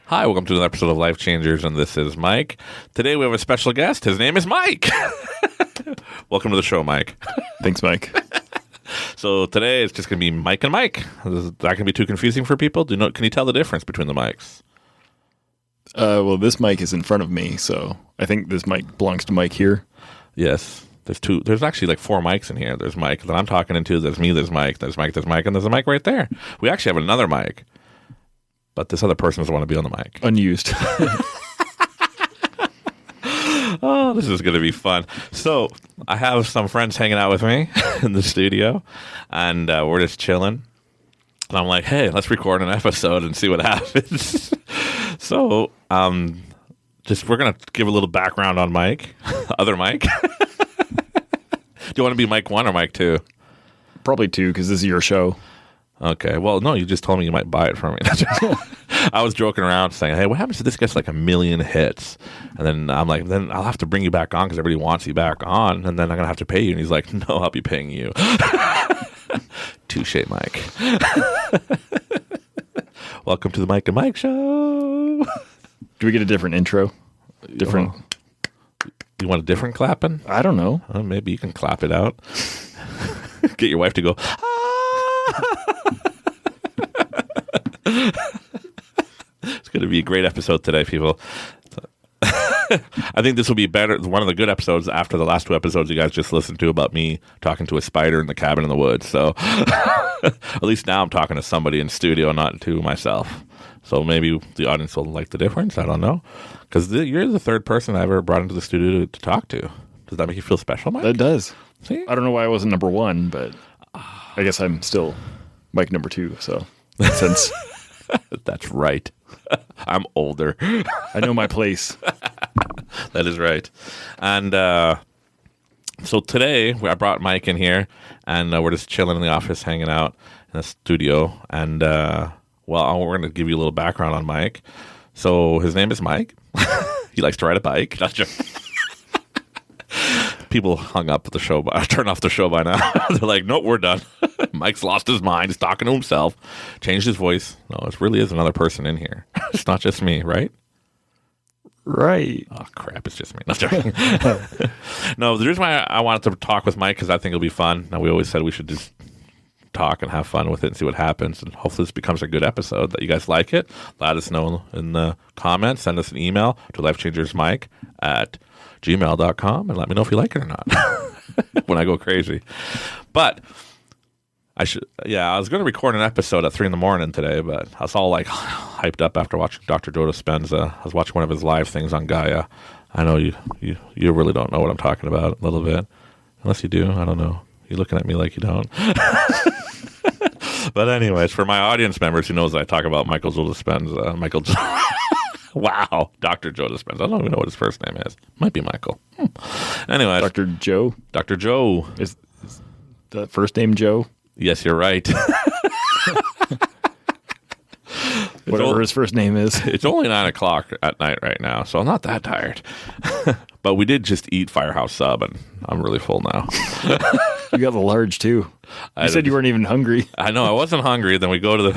Hi, welcome to another episode of Life Changers, and this is Mike. Today we have a special guest. His name is Mike. Welcome to the show, Mike. Thanks, Mike. So today it's just going to be Mike and Mike. Is that going to be too confusing for people? Can you tell the difference between the mics? Well, this mic is in front of me, so I think this mic belongs to Mike here. Yes. There's actually like 4 mics in here. There's Mike that I'm talking into. There's me. There's Mike. There's Mike. There's Mike. And there's a mic right there. We actually have another mic. But this other person doesn't want to be on the mic. Unused. Oh, this is going to be fun. So I have some friends hanging out with me in the studio, and we're just chilling. And I'm like, hey, let's record an episode and see what happens. So we're going to give a little background on Mike, other Mike. Do you want to be Mike 1 or Mike 2? Probably 2, because this is your show. Okay. Well, no, you just told me you might buy it from me. I was joking around saying, hey, what happens if this gets like 1 million hits? And then I'm like, then I'll have to bring you back on because everybody wants you back on. And then I'm going to have to pay you. And he's like, no, I'll be paying you. Touche, Mike. Welcome to the Mike and Mike show. Do we get a different intro? Different. You want a different clapping? I don't know. Maybe you can clap it out. Get your wife to go, It's going to be a great episode today, people. I think this will be better. One of the good episodes after the last 2 episodes you guys just listened to about me talking to a spider in the cabin in the woods. So at least now I'm talking to somebody in studio, not to myself. So maybe the audience will like the difference. I don't know. Because you're the 3rd person I ever brought into the studio to talk to. Does that make you feel special, Mike? It does. See? I don't know why I wasn't number 1, but I guess I'm still Mike number 2. So makes sense. That's right. I'm older. I know my place. That is right. And so today I brought Mike in here, and we're just chilling in the office, hanging out in the studio. And we're going to give you a little background on Mike. So his name is Mike. He likes to ride a bike. That's just people hung up the show, turned off the show by now. They're like, nope, we're done. Mike's lost his mind. He's talking to himself. Changed his voice. No, it really is another person in here. It's not just me, right? Right. Oh, crap. It's just me. No, no, the reason why I wanted to talk with Mike because I think it'll be fun. Now, we always said we should just talk and have fun with it and see what happens. And hopefully this becomes a good episode that you guys like it. Let us know in the comments. Send us an email to lifechangersmike@gmail.com and let me know if you like it or not when I go crazy. But I was going to record an episode at 3 a.m. today, but I was all like hyped up after watching Dr. Joe Dispenza. I was watching one of his live things on Gaia. I know you really don't know what I'm talking about a little bit. Unless you do, I don't know. You're looking at me like you don't. But anyways, for my audience members who knows I talk about Michael Joe Dispenza, wow, Dr. Joe Dispenza. I don't even know what his first name is. Might be Michael. Anyways. Dr. Joe? Dr. Joe. Is the first name Joe? Yes, you're right. Whatever his first name is. It's only 9:00 at night right now, so I'm not that tired. But we did just eat Firehouse Sub, and I'm really full now. You got the large, too. You said you weren't even hungry. I know, I wasn't hungry. Then we go to the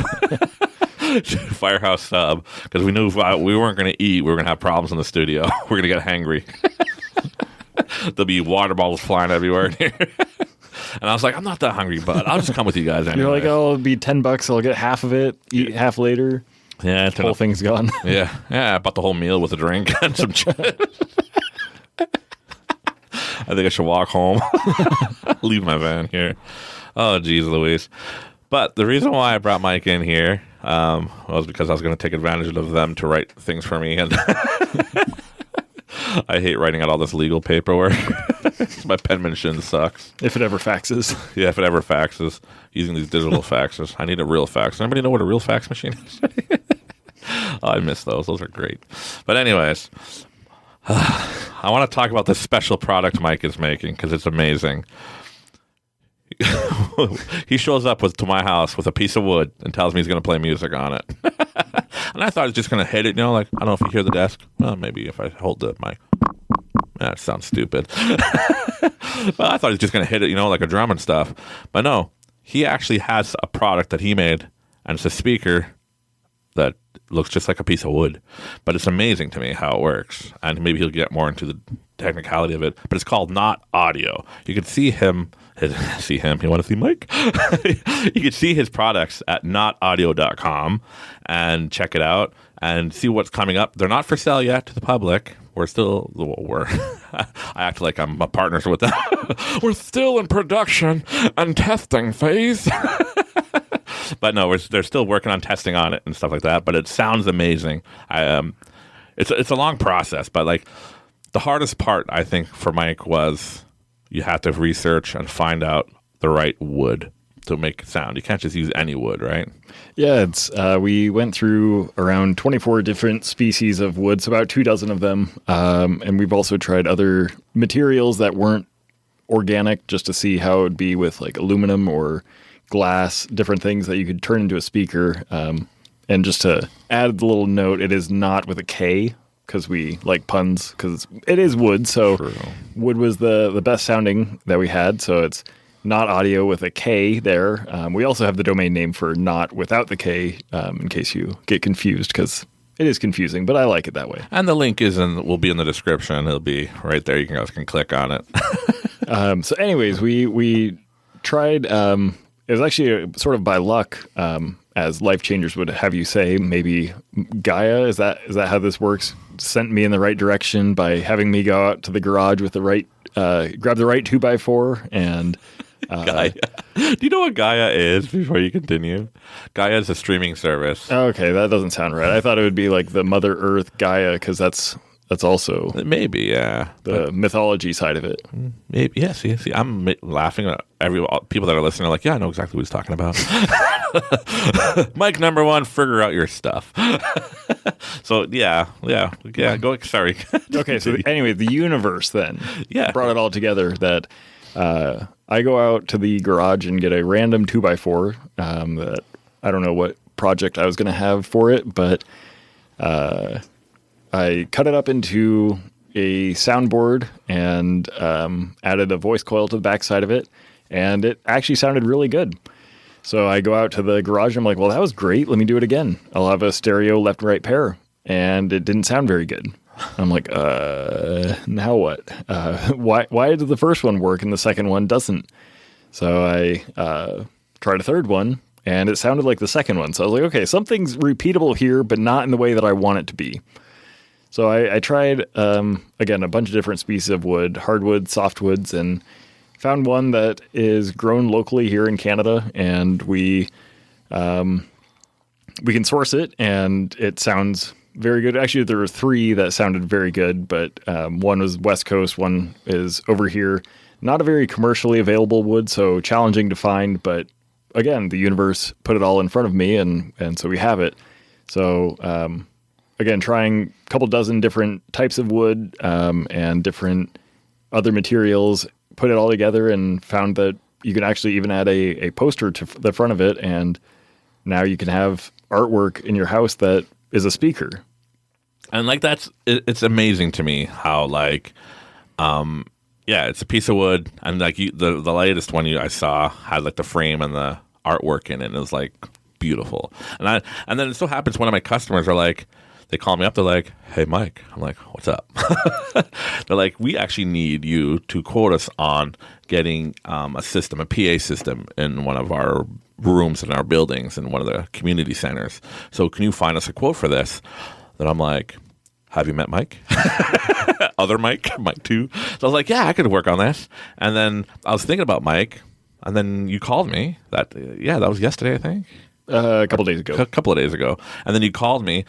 Firehouse Sub, because we knew if we weren't going to eat, we were going to have problems in the studio. We're going to get hangry. There'll be water bottles flying everywhere in here. And I was like, I'm not that hungry, but I'll just come with you guys anyway. You're like, oh, it'll be $10. I'll get half of it, eat half later. Yeah. The whole thing's gone. Yeah. I bought the whole meal with a drink and some chips. I think I should walk home. Leave my van here. Oh, geez, Louise. But the reason why I brought Mike in here was because I was going to take advantage of them to write things for me. And I hate writing out all this legal paperwork. My penmanship sucks. If it ever faxes. Yeah, if it ever faxes. Using these digital faxes. I need a real fax. Anybody know what a real fax machine is? Oh, I miss those. Those are great. But anyways, I want to talk about this special product Mike is making because it's amazing. He shows up to my house with a piece of wood and tells me he's going to play music on it. And I thought he was just going to hit it, like, I don't know if you hear the desk. Well, maybe if I hold the mic. That sounds stupid. But I thought he was just going to hit it, like a drum and stuff. But no, he actually has a product that he made, and it's a speaker that looks just like a piece of wood. But it's amazing to me how it works. And maybe he'll get more into the technicality of it. But it's called Not Audio. You can see him. You want to see Mike? You can see his products at notaudio.com and check it out and see what's coming up. They're not for sale yet to the public. We're I act like I'm partners with them. We're still in production and testing phase. But no, they're still working on testing on it and stuff like that. But it sounds amazing. It's a long process, but like the hardest part I think for Mike was you have to research and find out the right wood to make sound. You can't just use any wood, right? Yeah, we went through around 24 different species of woods, about 24 of them, and we've also tried other materials that weren't organic, just to see how it would be with like aluminum or glass, different things that you could turn into a speaker. And just to add the little note, it is not with a K, because we like puns, because it is wood. So True. Wood was the best sounding that we had. So it's Not Audio with a K there. We also have the domain name for Not without the K, in case you get confused, because it is confusing, but I like it that way. And the link will be in the description. It'll be right there. You guys can click on it. So anyways, we tried, it was actually sort of by luck, as Life Changers would have you say. Maybe Gaia, is that how this works? Sent me in the right direction by having me go out to the garage with the right, grab the right 2x4 and Gaia. Do you know what Gaia is before you continue? Gaia is a streaming service. Okay, that doesn't sound right. I thought it would be like the Mother Earth Gaia, because that's also maybe, yeah, the mythology side of it. Maybe, yeah. See, I'm laughing at people that are listening are like, yeah, I know exactly what he's talking about. Mike, number one, figure out your stuff. So yeah. Go. Sorry. Okay. So anyway, the universe then yeah brought it all together. That I go out to the garage and get a random 2x4. That I don't know what project I was going to have for it, but I cut it up into a soundboard and added a voice coil to the backside of it, and it actually sounded really good. So I go out to the garage, and I'm like, well, that was great. Let me do it again. I'll have a stereo left and right pair. And it didn't sound very good. I'm like, now what? Why did the first one work and the second one doesn't? So I tried a third one, and it sounded like the second one. So I was like, okay, something's repeatable here, but not in the way that I want it to be. So I tried, again, a bunch of different species of wood, hardwood, softwoods, and found one that is grown locally here in Canada, and we can source it, and it sounds very good. Actually, there were 3 that sounded very good, but one was West Coast, one is over here. Not a very commercially available wood, so challenging to find, but again, the universe put it all in front of me, and so we have it. So again, trying a couple dozen different types of wood and different other materials, put it all together and found that you can actually even add a poster to the front of it, and now you can have artwork in your house that is a speaker. And like it's amazing to me how like it's a piece of wood, and like the latest one I saw had like the frame and the artwork in it, and it was like beautiful. And then it so happens one of my customers are like, they call me up. They're like, hey, Mike. I'm like, what's up? They're like, we actually need you to quote us on getting a system, a PA system in one of our rooms in our buildings in one of the community centers. So can you find us a quote for this? Then I'm like, have you met Mike? Other Mike 2. So I was like, yeah, I could work on this. And then I was thinking about Mike, and then you called me. That was yesterday, I think. A couple days ago. A couple of days ago. And then you called me,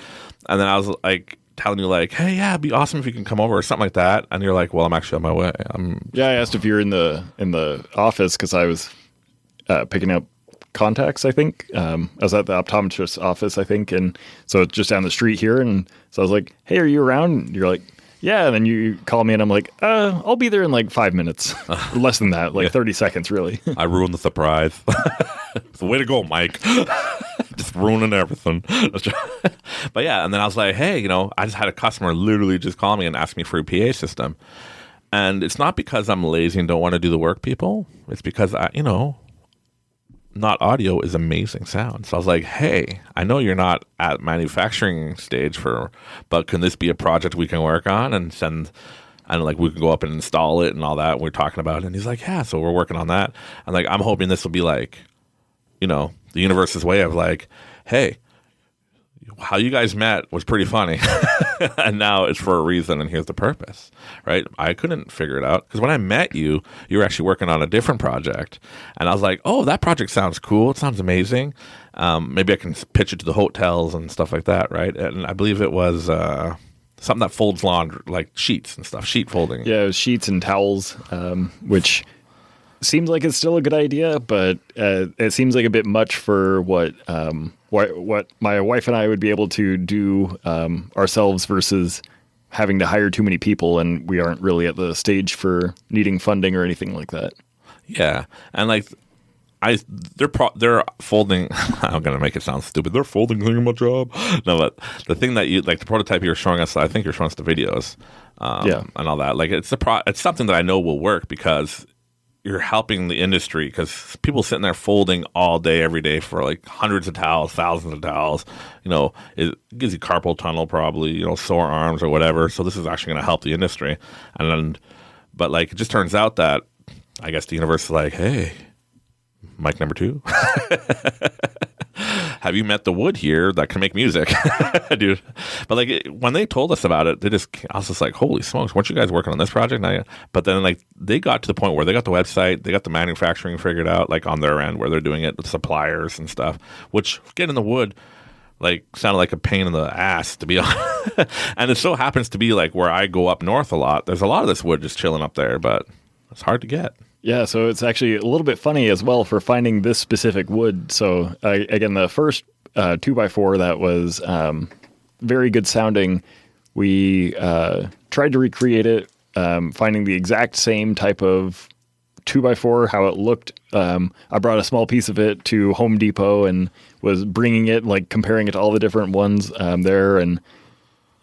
and then I was like telling you like, hey, yeah, it'd be awesome if you can come over or something like that. And you're like, well, I'm actually on my way. I asked if you're in the office because I was picking up contacts, I think. I was at the optometrist's office, I think. And so it's just down the street here. And so I was like, hey, are you around? And you're like, yeah. And then you call me and I'm like, I'll be there in like 5 minutes. Less than that, like 30 seconds, really. I ruined the surprise. So way to go, Mike. Just ruining everything. But yeah, and then I was like, hey, I just had a customer literally just call me and ask me for a PA system. And it's not because I'm lazy and don't want to do the work, people. It's because not audio is amazing sound. So I was like, hey, I know you're not at manufacturing stage but can this be a project we can work on and send, and like we can go up and install it and all that. We're talking about it. And he's like, yeah, so we're working on that. And like, I'm hoping this will be like, the universe's way of like, hey, how you guys met was pretty funny. And now it's for a reason, and here's the purpose, right? I couldn't figure it out because when I met you, you were actually working on a different project. And I was like, oh, that project sounds cool. It sounds amazing. Maybe I can pitch it to the hotels and stuff like that, right? And I believe it was something that folds laundry, like sheets and stuff, sheet folding. Yeah, it was sheets and towels, which seems like it's still a good idea, but it seems like a bit much for what my wife and I would be able to do ourselves versus having to hire too many people, and we aren't really at the stage for needing funding or anything like that. Yeah, and like they're folding. I'm gonna make it sound stupid. They're folding thingamajob. No, but the thing that you like, the prototype you were showing us, I think you're showing us the videos, and all that. Like it's something that I know will work because you're helping the industry, because people sitting there folding all day, every day for like hundreds of towels, thousands of towels, it gives you carpal tunnel probably, sore arms or whatever. So this is actually going to help the industry. But like, it just turns out that I guess the universe is like, hey, mic number 2. Have you met the wood here that can make music? Dude. But like when they told us about it, I was just like, holy smokes, weren't you guys working on this project? But then like they got to the point where they got the website, they got the manufacturing figured out, like on their end where they're doing it with suppliers and stuff, which getting the wood like sounded like a pain in the ass, to be honest. And it so happens to be like where I go up north a lot. There's a lot of this wood just chilling up there, but it's hard to get. Yeah, so it's actually a little bit funny as well for finding this specific wood. So again, the first 2x4 that was very good sounding, we tried to recreate it, finding the exact same type of 2x4, how it looked. I brought a small piece of it to Home Depot and was bringing it, like comparing it to all the different ones there. And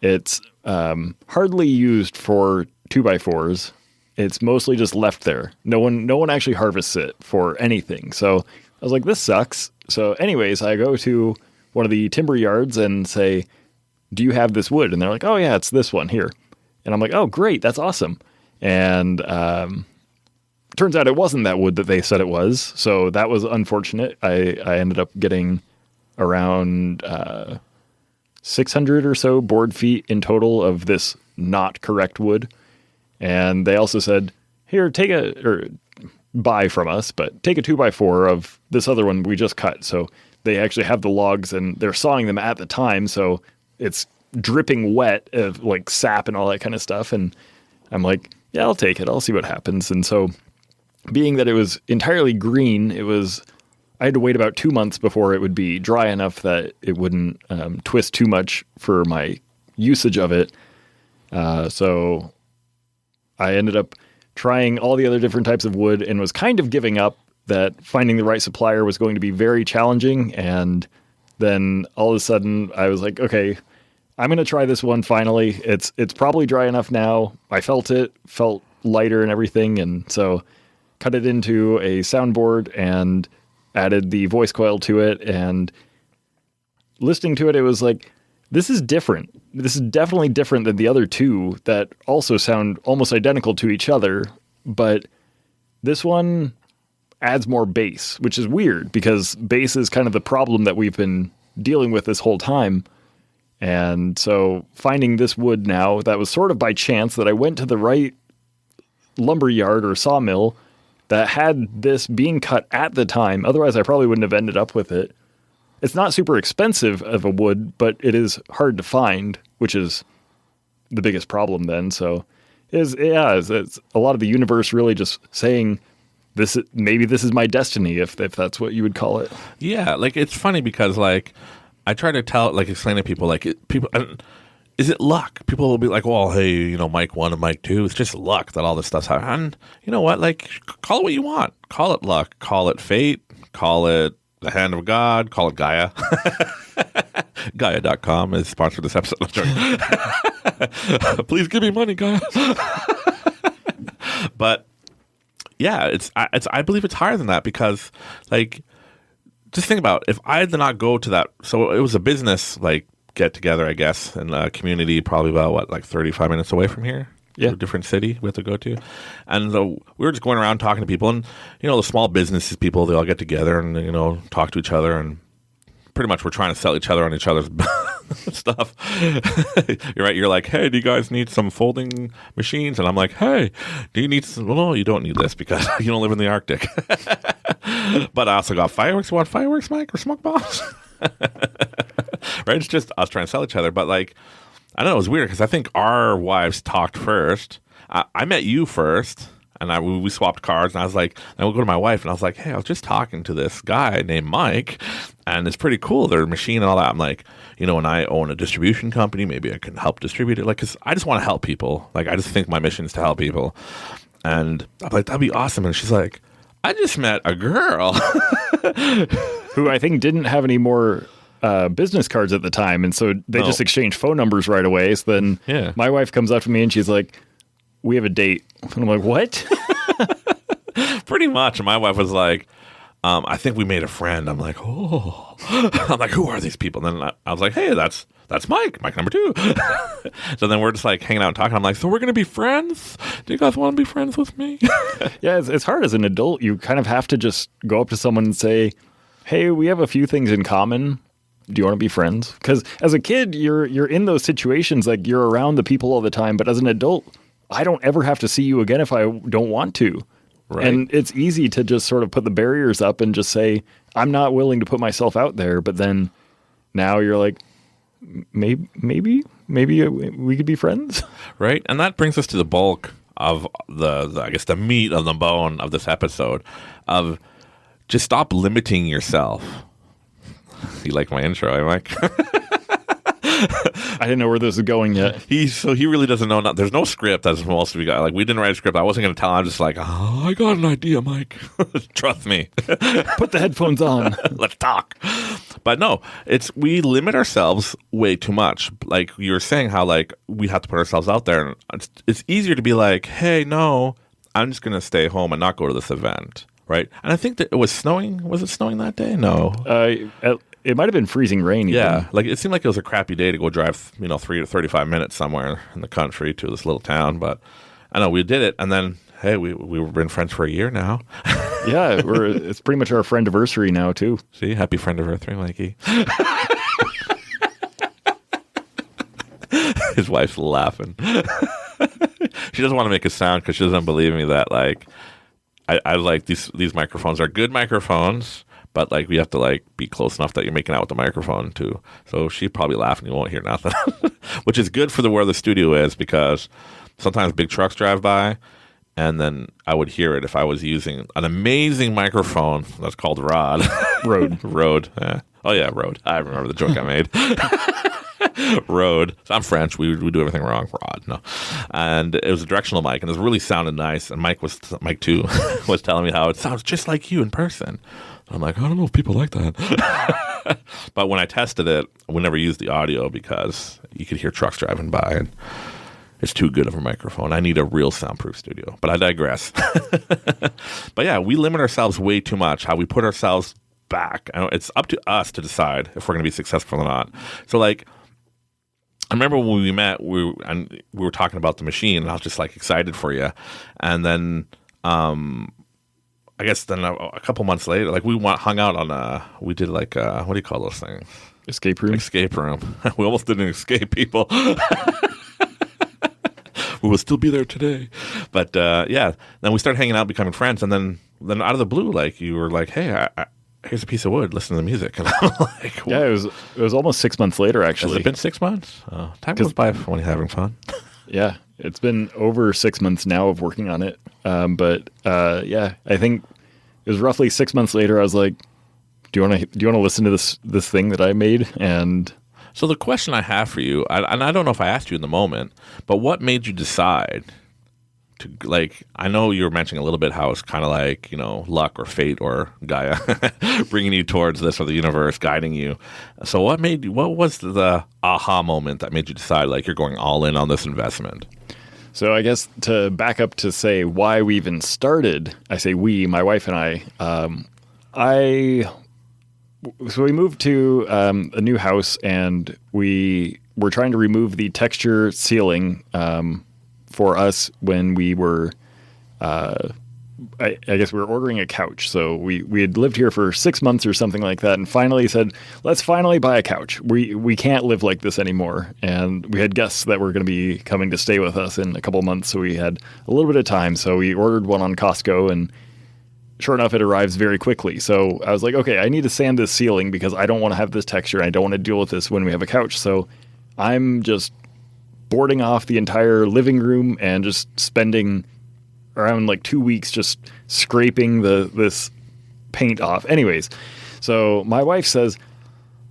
it's hardly used for 2x4s. It's mostly just left there. No one actually harvests it for anything. So I was like, this sucks. So anyways, I go to one of the timber yards and say, do you have this wood? And they're like, oh yeah, it's this one here. And I'm like, oh great, that's awesome. And turns out it wasn't that wood that they said it was. So that was unfortunate. I ended up getting around 600 or so board feet in total of this not correct wood. And they also said, here, buy from us, but take a 2x4 of this other one we just cut. So they actually have the logs and they're sawing them at the time. So it's dripping wet of like sap and all that kind of stuff. And I'm like, yeah, I'll take it. I'll see what happens. And so being that it was entirely green, I had to wait about 2 months before it would be dry enough that it wouldn't twist too much for my usage of it. So I ended up trying all the other different types of wood and was kind of giving up that finding the right supplier was going to be very challenging. And then all of a sudden I was like, okay, I'm going to try this one finally. It's probably dry enough now. I felt lighter and everything. And so cut it into a soundboard and added the voice coil to it. And listening to it, it was like, this is different. This is definitely different than the other two that also sound almost identical to each other, but this one adds more bass, which is weird because bass is kind of the problem that we've been dealing with this whole time. And so finding this wood now, that was sort of by chance that I went to the right lumber yard or sawmill that had this being cut at the time. Otherwise, I probably wouldn't have ended up with it. It's not super expensive of a wood, but it is hard to find, which is the biggest problem then. So it's a lot of the universe really just saying, maybe this is my destiny, if that's what you would call it. Yeah, like it's funny because like I try to explain to people is it luck? People will be like, well, hey, Mike 1 and Mike 2, it's just luck that all this stuff's happening. And you know what? Like, call it what you want. Call it luck. Call it fate. Call it the hand of God. Call it Gaia. Gaia.com is sponsored this episode. Please give me money, Gaia. But yeah, I believe it's higher than that because like just think about if I did not go to that. So it was a business like get together, I guess, in a community probably about 35 minutes away from here. Yeah. To a different city we have to go to. And so we were just going around talking to people, and the small businesses people, they all get together and talk to each other, and pretty much we're trying to sell each other on each other's stuff. You're right. You're like, hey, do you guys need some folding machines? And I'm like, hey, do you need some? Well, no, you don't need this because you don't live in the Arctic. But I also got fireworks. You want fireworks, Mike, or smoke bombs? Right? It's just us trying to sell each other. But I don't know, it was weird because I think our wives talked first. I met you first, and we swapped cards, and I was like, I will go to my wife, and I was like, hey, I was just talking to this guy named Mike, and it's pretty cool, their machine and all that. I'm like, when I own a distribution company, maybe I can help distribute it, because I just want to help people. I just think my mission is to help people. And I'm like, that'd be awesome. And she's like, I just met a girl. Who I think didn't have any more business cards at the time, and so they just exchanged phone numbers right away. So then my wife comes up to me and she's like, we have a date. And I'm like, what? Pretty much. And my wife was like, I think we made a friend. I'm like, oh. I'm like, who are these people? And then I was like, hey, that's Mike number 2. So then we're just hanging out and talking. I'm like, so we're going to be friends? Do you guys want to be friends with me? Yeah, it's hard as an adult. You kind of have to just go up to someone and say, hey, we have a few things in common. Do you want to be friends? Because as a kid, you're in those situations, you're around the people all the time. But as an adult, I don't ever have to see you again if I don't want to. Right. And it's easy to just sort of put the barriers up and just say, I'm not willing to put myself out there. But then now you're like, maybe we could be friends. Right. And that brings us to the bulk of I guess the meat of the bone of this episode of just stop limiting yourself. You like my intro, eh, Mike? I didn't know where this was going yet. He really doesn't know. There's no script, as most of you got. We didn't write a script. I wasn't going to tell him. I'm just like, oh, I got an idea, Mike. Trust me. Put the headphones on. Let's talk. But no, we limit ourselves way too much. Like you were saying, how we have to put ourselves out there. And it's easier to be like, hey, no, I'm just going to stay home and not go to this event. Right. And I think that it was snowing. Was it snowing that day? No. It might have been freezing rain. Yeah. It seemed like it was a crappy day to go drive, 3 to 35 minutes somewhere in the country to this little town. But I know we did it. And then, hey, we've been friends for a year now. Yeah. It's pretty much our friend-iversary now, too. See? Happy friend-iversary, Mikey. His wife's laughing. She doesn't want to make a sound because she doesn't believe me that, I like these microphones are good microphones, but we have to be close enough that you're making out with the microphone too. So she'd probably laugh and you won't hear nothing, which is good for where the studio is, because sometimes big trucks drive by, and then I would hear it if I was using an amazing microphone that's called Rode. Yeah. Oh yeah, Rode. I remember the joke I made. Rode. So I'm French. We do everything wrong. Rod. No. And it was a directional mic, and it really sounded nice. And Mike too was telling me how it sounds just like you in person. I'm like, I don't know if people like that. But when I tested it, we never used the audio because you could hear trucks driving by, and it's too good of a microphone. I need a real soundproof studio. But I digress. But yeah, we limit ourselves way too much. How we put ourselves back. It's up to us to decide if we're going to be successful or not. So I remember when we met, we were talking about the machine, and I was just excited for you. And then, I guess then a couple months later, we hung out on we did what do you call those things? Escape room. Escape room. We almost didn't escape, people. We will still be there today. But yeah, then we started hanging out, becoming friends, and then out of the blue, you were like, hey, here's a piece of wood, listen to the music. And I'm like, what? Yeah, it was almost 6 months later, actually. Has it been 6 months? Time goes by when you're having fun. Yeah, it's been over 6 months now of working on it. But yeah, I think it was roughly 6 months later. I was like, do you want to listen to this thing that I made? And so the question I have for you, and I don't know if I asked you in the moment, but what made you decide to, I know you were mentioning a little bit how it's kind of luck or fate or Gaia bringing you towards this, or the universe guiding you. So what was the aha moment that made you decide you're going all in on this investment? So I guess to back up to say why we even started, I say we, my wife and I So we moved to a new house, and we were trying to remove the texture ceiling for us when we were, I guess we were ordering a couch. So we had lived here for 6 months or something like that, and finally said, let's finally buy a couch. We can't live like this anymore. And we had guests that were going to be coming to stay with us in a couple months, so we had a little bit of time. So we ordered one on Costco, and sure enough, it arrives very quickly. So I was like, okay, I need to sand this ceiling because I don't want to have this texture. I don't want to deal with this when we have a couch. So I'm just boarding off the entire living room and just spending around like 2 weeks just scraping this paint off. Anyways, so my wife says,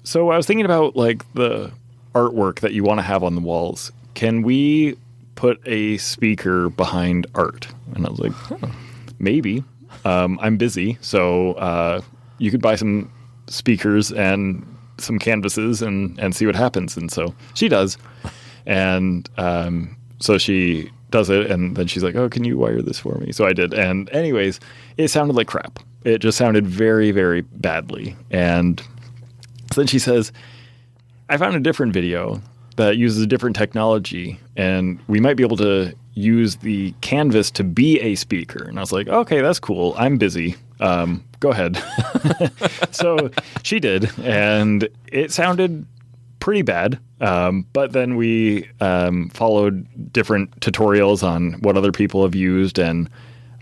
so I was thinking about like the artwork that you want to have on the walls. Can we put a speaker behind art? And I was like, maybe. I'm busy, so you could buy some speakers and some canvases and see what happens. And so she does. And so she does it, and then she's like, oh, can you wire this for me? So I did. And anyways, it sounded like crap. It just sounded very, very badly. And so then she says, I found a different video that uses a different technology, and we might be able to use the canvas to be a speaker. And I was like, okay, that's cool. I'm busy. Go ahead. So she did, and it sounded pretty bad. But then we followed different tutorials on what other people have used, and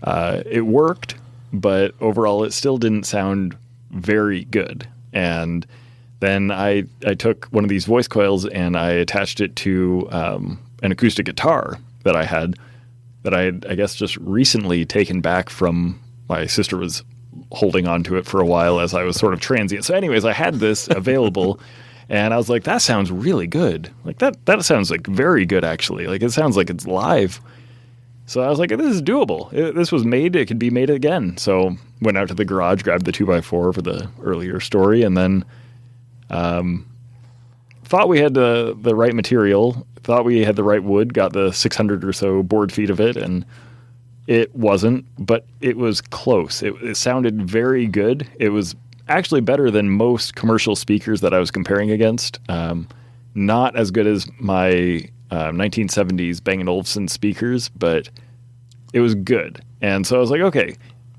it worked, but overall it still didn't sound very good. And then I took one of these voice coils and I attached it to an acoustic guitar that I had I guess just recently taken back from my sister was holding on to it for a while as I was sort of transient. So anyways, I had this available and I was like, that sounds really good. Like that sounds like very good actually. Like it sounds like it's live. So I was like, this is doable. This was made. It could be made again. So went out to the garage, grabbed the 2x4 for the earlier story, and then thought we had the right material, thought we had the right wood, got the 600 or so board feet of it, and it wasn't, but it was close. It sounded very good. It was actually better than most commercial speakers that I was comparing against. Not as good as my 1970s Bang & Olufsen speakers, but it was good. And so I was like, okay,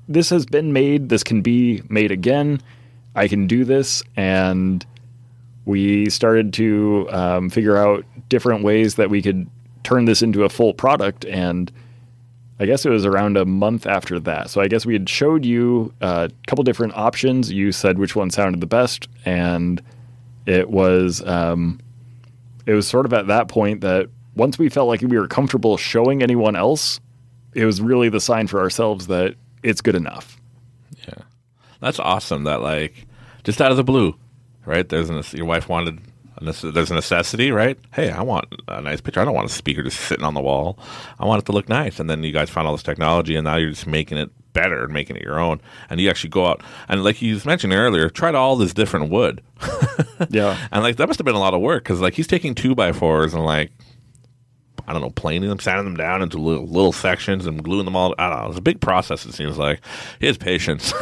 this has been made. This can be made again. I can do this. And we started to figure out different ways that we could turn this into a full product. And I guess it was around a month after that. So I guess we had showed you a couple different options. You said which one sounded the best. And it was sort of at that point that once we felt like we were comfortable showing anyone else, it was really the sign for ourselves that it's good enough. Yeah. That's awesome that, like, just out of the blue, right? Your wife wanted, there's a necessity, right? Hey, I want a nice picture. I don't want a speaker just sitting on the wall. I want it to look nice. And then you guys found all this technology, and now you're just making it better and making it your own. And you actually go out, and like you mentioned earlier, tried all this different wood. Yeah. And, like, that must have been a lot of work, because, like, he's taking 2x4s and, like, I don't know, planing them, sanding them down into little sections and gluing them all. I don't know. It's a big process, it seems like. He has patience.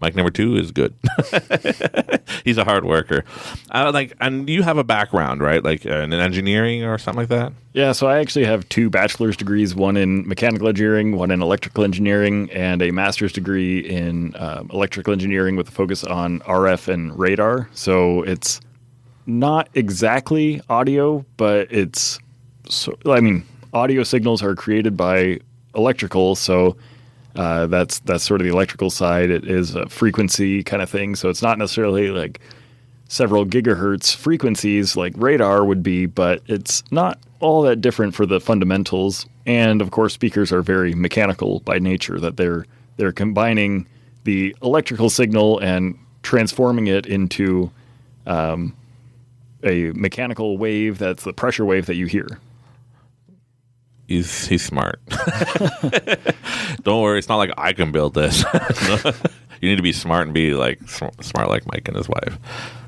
Mike number 2 is good. He's a hard worker. And you have a background, right? Like in engineering or something like that? Yeah, so I actually have 2 bachelor's degrees, one in mechanical engineering, one in electrical engineering, and a master's degree in electrical engineering with a focus on RF and radar. So it's not exactly audio, but audio signals are created by electrical, so that's sort of the electrical side. It is a frequency kind of thing, so it's not necessarily like several gigahertz frequencies like radar would be, but it's not all that different for the fundamentals. And of course, speakers are very mechanical by nature, that they're combining the electrical signal and transforming it into a mechanical wave that's the pressure wave that you hear. He's smart. Don't worry, it's not like I can build this. You need to be smart and be like smart like Mike and his wife.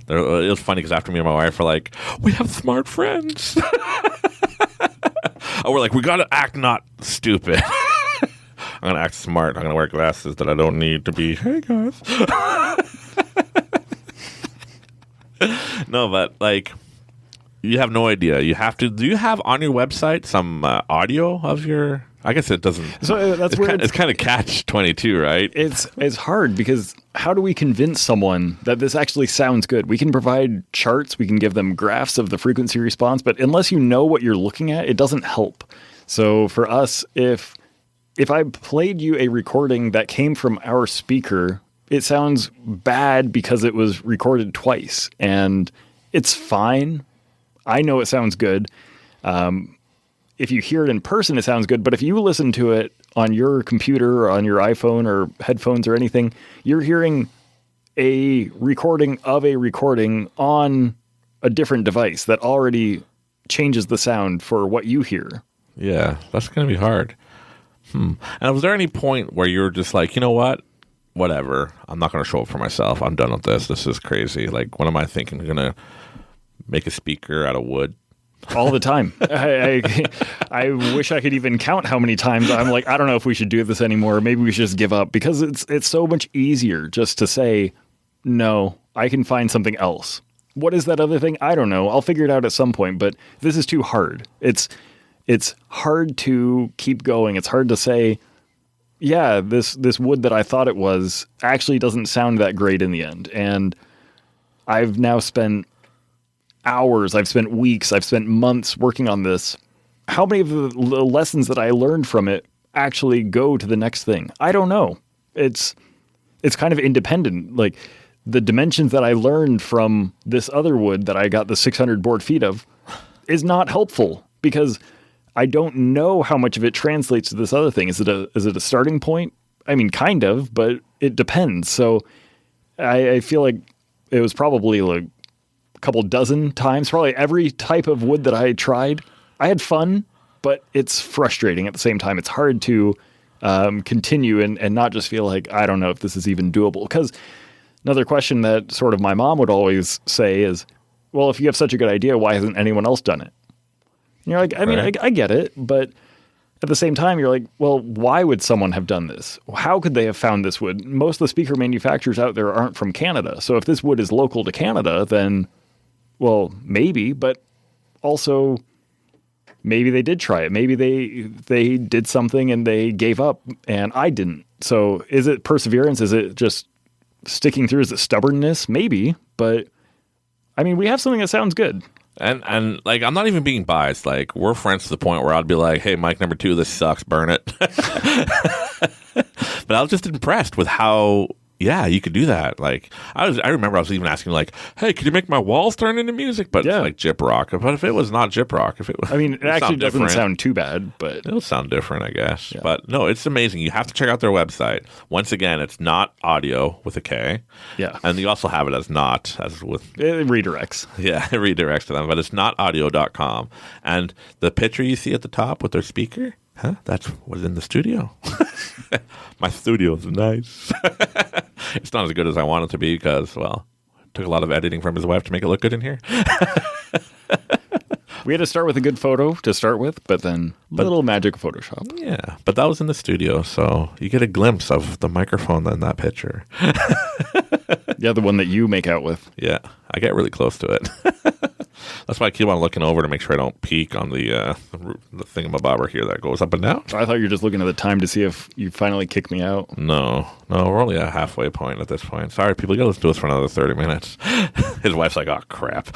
It was funny because after me and my wife were like, we have smart friends. We're like, we got to act not stupid. I'm going to act smart. I'm going to wear glasses that I don't need to be, hey guys. No, but like, you have no idea. You have to. Do you have on your website some audio of your? I guess it doesn't. So that's where it's kind of catch-22, right? It's hard because how do we convince someone that this actually sounds good? We can provide charts, we can give them graphs of the frequency response, but unless you know what you're looking at, it doesn't help. So for us, if I played you a recording that came from our speaker, it sounds bad because it was recorded twice, and it's fine. I know it sounds good. If you hear it in person, it sounds good. But if you listen to it on your computer or on your iPhone or headphones or anything, you're hearing a recording of a recording on a different device that already changes the sound for what you hear. Yeah, that's going to be hard. And was there any point where you're just like, you know what? Whatever. I'm not going to show up for myself. I'm done with this. This is crazy. Like, what am I thinking? I'm going to make a speaker out of wood? All the time. I wish I could even count how many times I'm like, I don't know if we should do this anymore. Maybe we should just give up, because it's so much easier just to say, no, I can find something else. What is that other thing? I don't know. I'll figure it out at some point, but this is too hard. It's hard to keep going. It's hard to say, yeah, this wood that I thought it was actually doesn't sound that great in the end. And I've now spent hours, I've spent weeks, I've spent months working on this. How many of the lessons that I learned from it actually go to the next thing? I don't know. It's kind of independent. Like, the dimensions that I learned from this other wood that I got the 600 board feet of is not helpful, because I don't know how much of it translates to this other thing. Is it a starting point? I mean, kind of, but it depends. So I feel like it was probably like couple dozen times, probably every type of wood that I tried. I had fun, but it's frustrating at the same time. It's hard to continue and not just feel like, I don't know if this is even doable. Because another question that sort of my mom would always say is, well, if you have such a good idea, why hasn't anyone else done it? And you're like, I mean, I get it, but at the same time, you're like, well, why would someone have done this? How could they have found this wood? Most of the speaker manufacturers out there aren't from Canada. So if this wood is local to Canada, then, well, maybe, but also maybe they did try it. Maybe they did something and they gave up, and I didn't. So is it perseverance? Is it just sticking through? Is it stubbornness? Maybe, but I mean, we have something that sounds good. And like, I'm not even being biased. Like, we're friends to the point where I'd be like, hey, mic number 2, this sucks, burn it. But I was just impressed with how, yeah, you could do that. Like, I remember I was even asking, like, hey, could you make my walls turn into music? But yeah, it's like Jip Rock. But if it was not Jip Rock, if it was, I mean, it actually doesn't sound too bad, but it'll sound different, I guess. Yeah. But no, it's amazing. You have to check out their website. Once again, it's not audio with a K. Yeah. And you also have it as not, as with, it redirects. Yeah, it redirects to them, but it's notaudio.com. And the picture you see at the top with their speaker, that's what's in the studio. My studio's nice. It's not as good as I want it to be because, well, it took a lot of editing from his wife to make it look good in here. We had to start with a good photo to start with, but then a little magic of Photoshop. Yeah, but that was in the studio, so you get a glimpse of the microphone in that picture. Yeah, the one that you make out with. Yeah, I get really close to it. That's why I keep on looking over to make sure I don't peek on the thingamabobber here that goes up and down. I thought you were just looking at the time to see if you finally kick me out. No, we're only at a halfway point at this point. Sorry, people, you got to listen to us for another 30 minutes. His wife's like, oh, crap.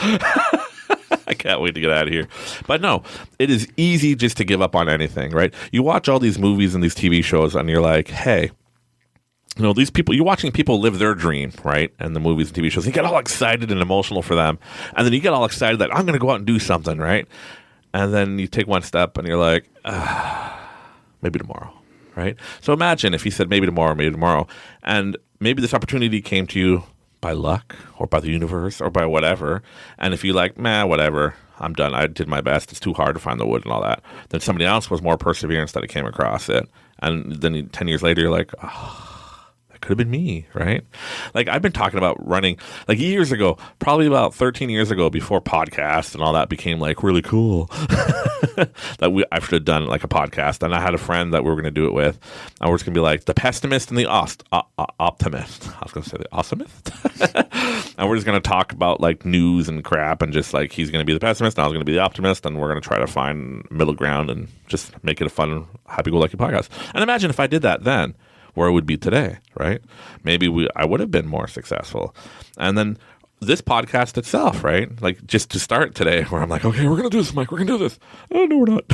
I can't wait to get out of here. But no, it is easy just to give up on anything, right? You watch all these movies and these TV shows and you're like, hey, you know, these people, you're watching people live their dream, right? And the movies and TV shows, you get all excited and emotional for them. And then you get all excited that I'm going to go out and do something, right? And then you take one step and you're like, maybe tomorrow, right? So imagine if you said maybe tomorrow, and maybe this opportunity came to you by luck or by the universe or by whatever. And if you like, whatever, I'm done. I did my best. It's too hard to find the wood and all that. Then somebody else was more perseverance that it came across it. And then 10 years later, you're like, could have been me, right? Like, I've been talking about running, like, years ago, probably about 13 years ago, before podcasts and all that became like really cool. That I should have done like a podcast, and I had a friend that we were going to do it with, and we're just going to be like the pessimist and the optimist. I was going to say the awesomist. And we're just going to talk about like news and crap, and just like he's going to be the pessimist and I was going to be the optimist, and we're going to try to find middle ground and just make it a fun, happy-go-lucky podcast. And imagine if I did that then, where it would be today, right? Maybe I would have been more successful. And then this podcast itself, right? Like just to start today, where I'm like, okay, we're going to do this, Mike. We're going to do this. Oh, no, we're not.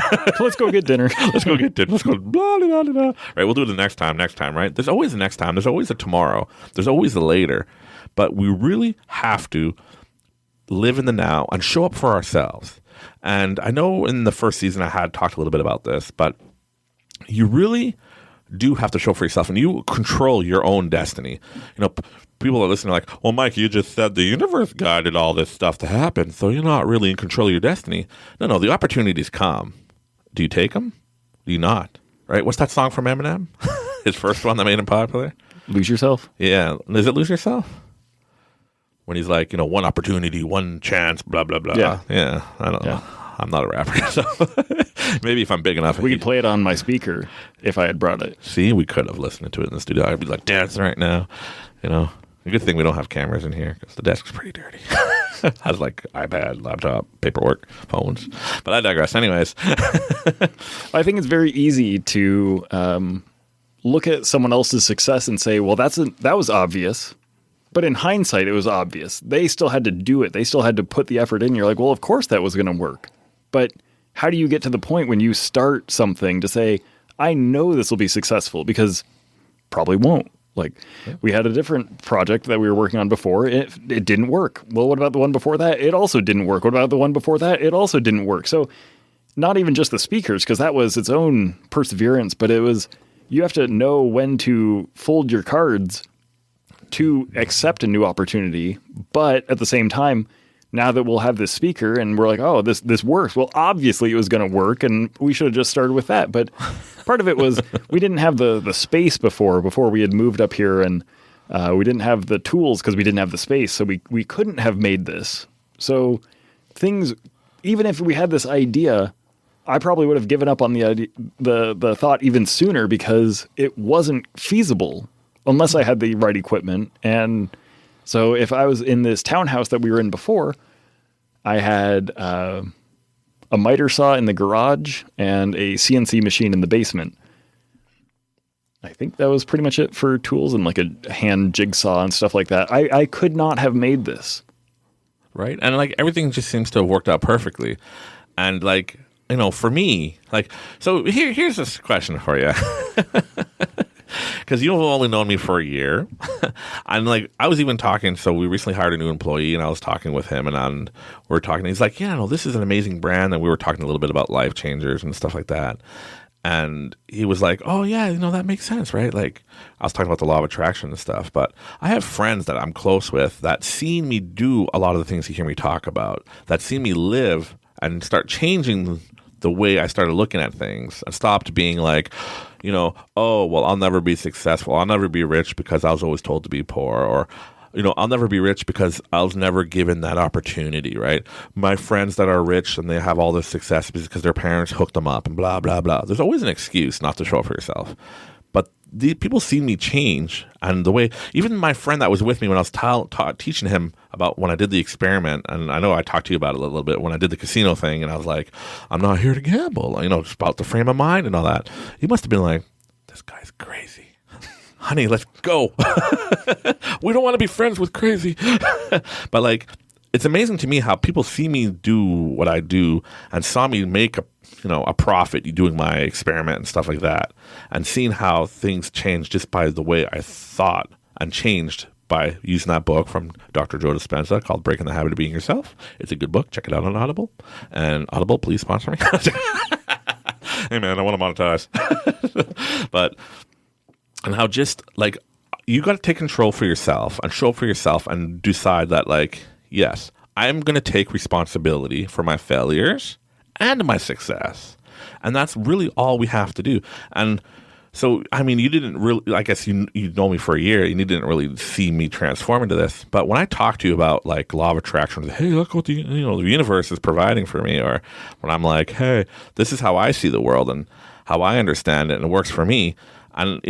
Let's go get dinner. Let's go get dinner. Let's go blah, blah, blah, blah. Right, we'll do it the next time, right? There's always a next time. There's always a tomorrow. There's always a later. But we really have to live in the now and show up for ourselves. And I know in the first season I had talked a little bit about this, but you really do have to show up for yourself, and you control your own destiny. People are listening like, well, Mike, you just said the universe guided all this stuff to happen, so you're not really in control of your destiny. No, the opportunities come. Do you take them? Do you not? Right? What's that song from Eminem? His first one that made him popular? Lose Yourself? Yeah. Is it Lose Yourself? When he's like, one opportunity, one chance, blah, blah, blah. Yeah. I don't know. I'm not a rapper, so maybe if I'm big enough. We could play it on my speaker if I had brought it. See, we could have listened to it in the studio. I'd be like dancing right now. A good thing we don't have cameras in here because the desk's pretty dirty. Has like iPad, laptop, paperwork, phones. But I digress. Anyways. I think it's very easy to look at someone else's success and say, well, that was obvious. But in hindsight, it was obvious. They still had to do it. They still had to put the effort in. You're like, well, of course that was going to work. But how do you get to the point when you start something to say, I know this will be successful, because probably won't. Like, we had a different project that we were working on before. It didn't work. Well, what about the one before that? It also didn't work. What about the one before that? It also didn't work. So not even just the speakers, because that was its own perseverance, but you have to know when to fold your cards to accept a new opportunity. But at the same time, now that we'll have this speaker and we're like, oh, this works. Well, obviously it was going to work, and we should have just started with that. But part of it was we didn't have the space before we had moved up here, and we didn't have the tools because we didn't have the space. So we couldn't have made this. So things, even if we had this idea, I probably would have given up on the idea, the thought even sooner, because it wasn't feasible unless I had the right equipment. And so if I was in this townhouse that we were in before, I had a miter saw in the garage and a CNC machine in the basement. I think that was pretty much it for tools, and like a hand jigsaw and stuff like that. I could not have made this. Right? And like everything just seems to have worked out perfectly. And like, for me, like, so here's this question for you. Because you've only known me for a year. And like, I was even talking, so we recently hired a new employee, and I was talking with him, and we're talking, he's like, yeah, no, this is an amazing brand. And we were talking a little bit about life changers and stuff like that. And he was like, oh yeah, that makes sense, right? Like, I was talking about the law of attraction and stuff, but I have friends that I'm close with that seen me do a lot of the things you hear me talk about, that seen me live and start changing the way I started looking at things, and stopped being like, oh, well, I'll never be successful. I'll never be rich because I was always told to be poor, or, I'll never be rich because I was never given that opportunity, right? My friends that are rich and they have all this success because their parents hooked them up and blah, blah, blah. There's always an excuse not to show up for yourself. But the people see me change, and the way, even my friend that was with me when I was teaching him about when I did the experiment, and I know I talked to you about it a little bit when I did the casino thing, and I was like, I'm not here to gamble, just about the frame of mind and all that. He must have been like, this guy's crazy. Honey, let's go. We don't want to be friends with crazy. But like, it's amazing to me how people see me do what I do and saw me make a profit doing my experiment and stuff like that, and seeing how things changed just by the way I thought, and changed by using that book from Dr. Joe Dispenza called Breaking the Habit of Being Yourself. It's a good book. Check it out on Audible. And Audible, please sponsor me. Hey man, I want to monetize. And how just like, you got to take control for yourself and show up for yourself and decide that, like, yes, I'm going to take responsibility for my failures and my success. And that's really all we have to do. And so, I mean, you didn't really, I guess you know me for a year, and you didn't really see me transform into this. But when I talk to you about like law of attraction, hey, look what the universe is providing for me, or when I'm like, hey, this is how I see the world and how I understand it and it works for me, And,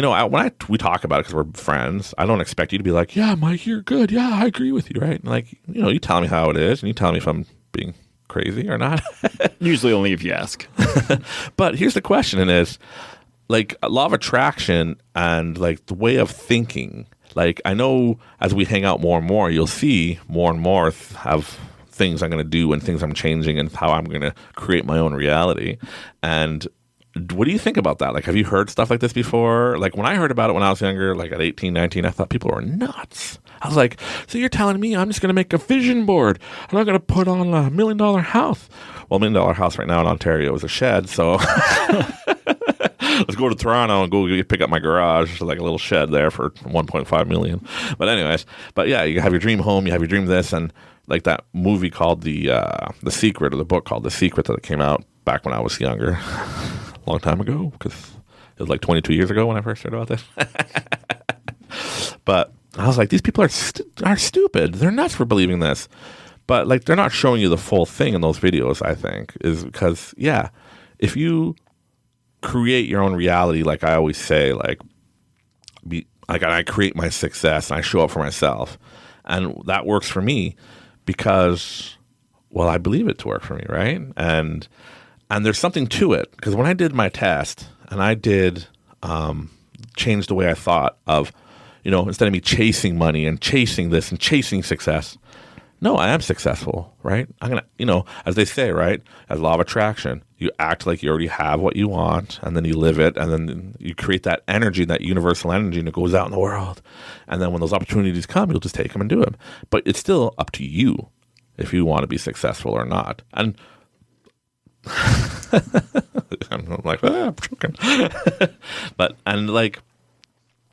we talk about it because we're friends, I don't expect you to be like, yeah, Mike, you're good. Yeah, I agree with you, right? And like, you tell me how it is and you tell me if I'm being crazy or not. Usually only if you ask. But here's the question, and is like law of attraction and like the way of thinking. Like I know as we hang out more and more, you'll see more and more of things I'm going to do and things I'm changing and how I'm going to create my own reality. And what do you think about that? Like, have you heard stuff like this before? Like when I heard about it when I was younger, like at 18, 19, I thought people were nuts. I was like, so you're telling me I'm just going to make a vision board and I'm going to put on $1 million house. Well, $1 million house right now in Ontario is a shed. So let's go to Toronto and go pick up my garage, like a little shed there for $1.5 million. But anyways, yeah, you have your dream home, you have your dream this, and like that movie called The Secret, or the book called The Secret that came out back when I was younger, a long time ago, because it was like 22 years ago when I first heard about this. But I was like, these people are stupid. They're nuts for believing this. But like, they're not showing you the full thing in those videos, I think, is because, yeah, if you create your own reality, like I always say, like I create my success and I show up for myself. And that works for me because, well, I believe it to work for me, right? And there's something to it, because when I did my test and I did change the way I thought of, instead of me chasing money and chasing this and chasing success, no, I am successful, right? I'm going to, as they say, right, as law of attraction, you act like you already have what you want, and then you live it, and then you create that energy, that universal energy, and it goes out in the world. And then when those opportunities come, you'll just take them and do them. But it's still up to you if you want to be successful or not. And I'm like, I'm joking. And like,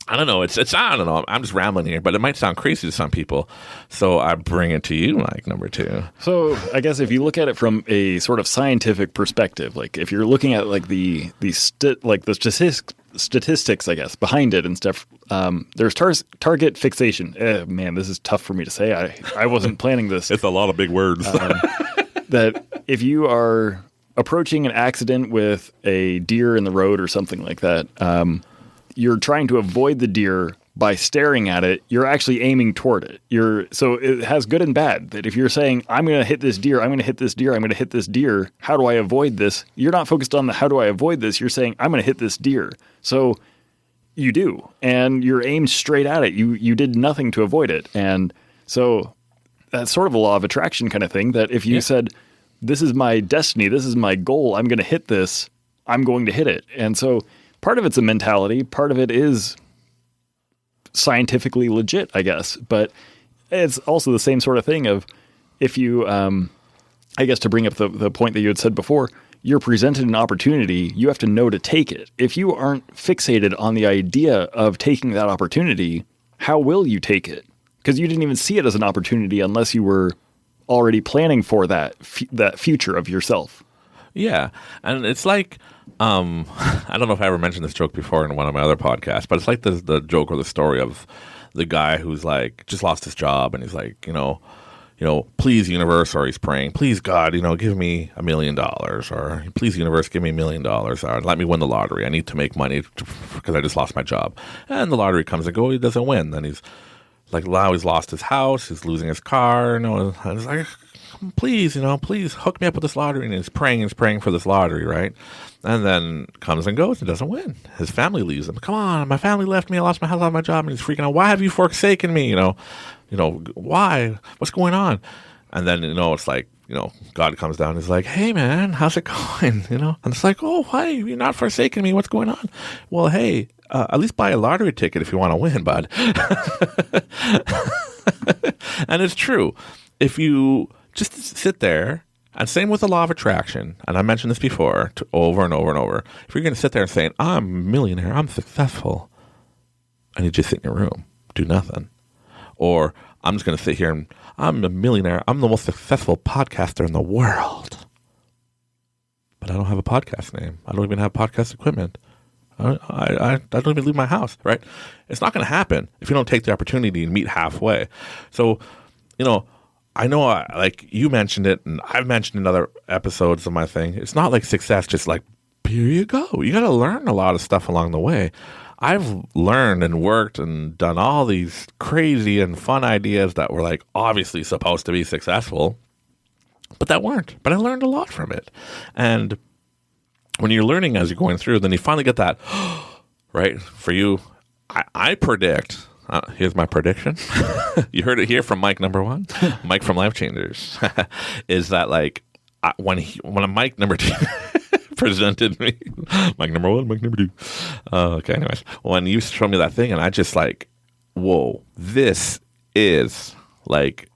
I don't know. I don't know. I'm just rambling here, but it might sound crazy to some people. So I bring it to you, like number 2. So I guess if you look at it from a sort of scientific perspective, like if you're looking at like the statistics, I guess, behind it and stuff, there's target fixation. Man, this is tough for me to say. I wasn't planning this. It's a lot of big words. That if you are approaching an accident with a deer in the road or something like that, you're trying to avoid the deer by staring at it. You're actually aiming toward it. So it has good and bad. That if you're saying, I'm going to hit this deer, I'm going to hit this deer, I'm going to hit this deer, how do I avoid this? You're not focused on the how do I avoid this. You're saying, I'm going to hit this deer. So you do, and you're aimed straight at it. You did nothing to avoid it. And so that's sort of a law of attraction kind of thing, that if you said, this is my destiny, this is my goal, I'm going to hit this, I'm going to hit it. And so part of it's a mentality, part of it is scientifically legit, I guess. But it's also the same sort of thing of if you, I guess to bring up the point that you had said before, you're presented an opportunity, you have to know to take it. If you aren't fixated on the idea of taking that opportunity, how will you take it? Because you didn't even see it as an opportunity unless you were already planning for that future of yourself. Yeah. And it's like, I don't know if I ever mentioned this joke before in one of my other podcasts, but it's like the joke or the story of the guy who's like just lost his job, and he's like, please universe, or he's praying, please God, give me $1 million, or please universe, give me $1 million, or let me win the lottery. I need to make money because I just lost my job. And the lottery comes and goes, he doesn't win. Then he's like, now he's lost his house, he's losing his car, and he's like, please, please hook me up with this lottery. And he's praying for this lottery, right? And then comes and goes and doesn't win. His family leaves him. Come on, my family left me. I lost my house, I lost my job. And he's freaking out. Why have you forsaken me? Why? What's going on? And then, it's like, God comes down and is like, hey, man, how's it going? And it's like, oh, why? You're not forsaking me. What's going on? Well, hey, at least buy a lottery ticket if you want to win, bud. And it's true. If you just sit there, and same with the law of attraction, and I mentioned this before over and over and over, if you're going to sit there and say, I'm a millionaire, I'm successful, and you just sit in your room, do nothing. Or I'm just going to sit here and I'm a millionaire, I'm the most successful podcaster in the world. But I don't have a podcast name. I don't even have podcast equipment. I don't even leave my house, right? It's not going to happen if you don't take the opportunity and meet halfway. So, I know, like you mentioned it, and I've mentioned in other episodes of my thing, it's not like success, just like, here you go. You got to learn a lot of stuff along the way. I've learned and worked and done all these crazy and fun ideas that were like obviously supposed to be successful, but that weren't. But I learned a lot from it. And when you're learning as you're going through, then you finally get that, right? For you, I predict, here's my prediction. You heard it here from Mike number 1, Mike from Life Changers, is that like when a Mike number 2 presented me, Mike number 1, Mike number 2. Okay, anyways, when you showed me that thing, and I just like, whoa, this is like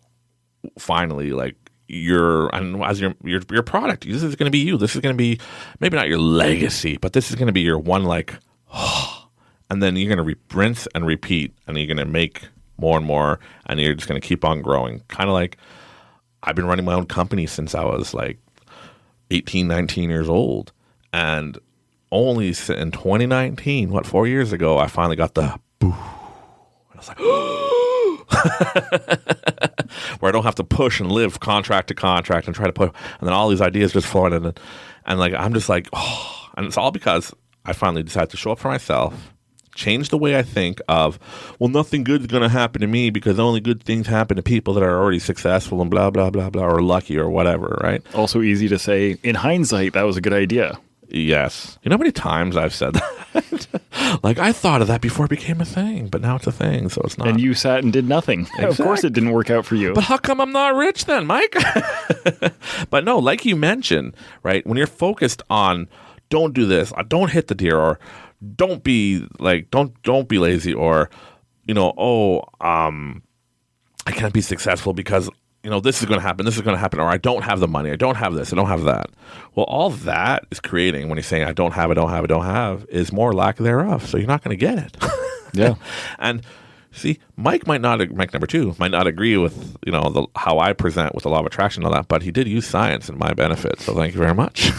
finally like your product. This is going to be you. This is going to be maybe not your legacy, but this is going to be your one like, and then you're going to rinse and repeat, and you're going to make more and more, and you're just going to keep on growing. Kind of like I've been running my own company since I was like 18, 19 years old, and only in 2019, 4 years ago, I finally got the boo. And I was like, where I don't have to push and live contract to contract and try to push, and then all these ideas just flowing in, and like I'm just like, oh, and it's all because I finally decided to show up for myself, change the way I think of, well, nothing good is going to happen to me because only good things happen to people that are already successful and blah, blah, blah, blah, or lucky or whatever, right? Also easy to say, in hindsight, that was a good idea. Yes. You know how many times I've said that? Like, I thought of that before it became a thing, but now it's a thing, so it's not. And you sat and did nothing. Exactly. Of course it didn't work out for you. But how come I'm not rich then, Mike? But no, like you mentioned, right, when you're focused on don't do this, don't hit the deer, or don't be like, don't be lazy, or, you know, I can't be successful because, you know, this is going to happen, or I don't have the money, I don't have this, I don't have that. Well, all that is creating, when you're saying I don't have, is more lack thereof. So you're not going to get it. Yeah. And see, Mike number 2 might not agree with, you know, how I present with the law of attraction and all that, but he did use science in my benefit. So thank you very much.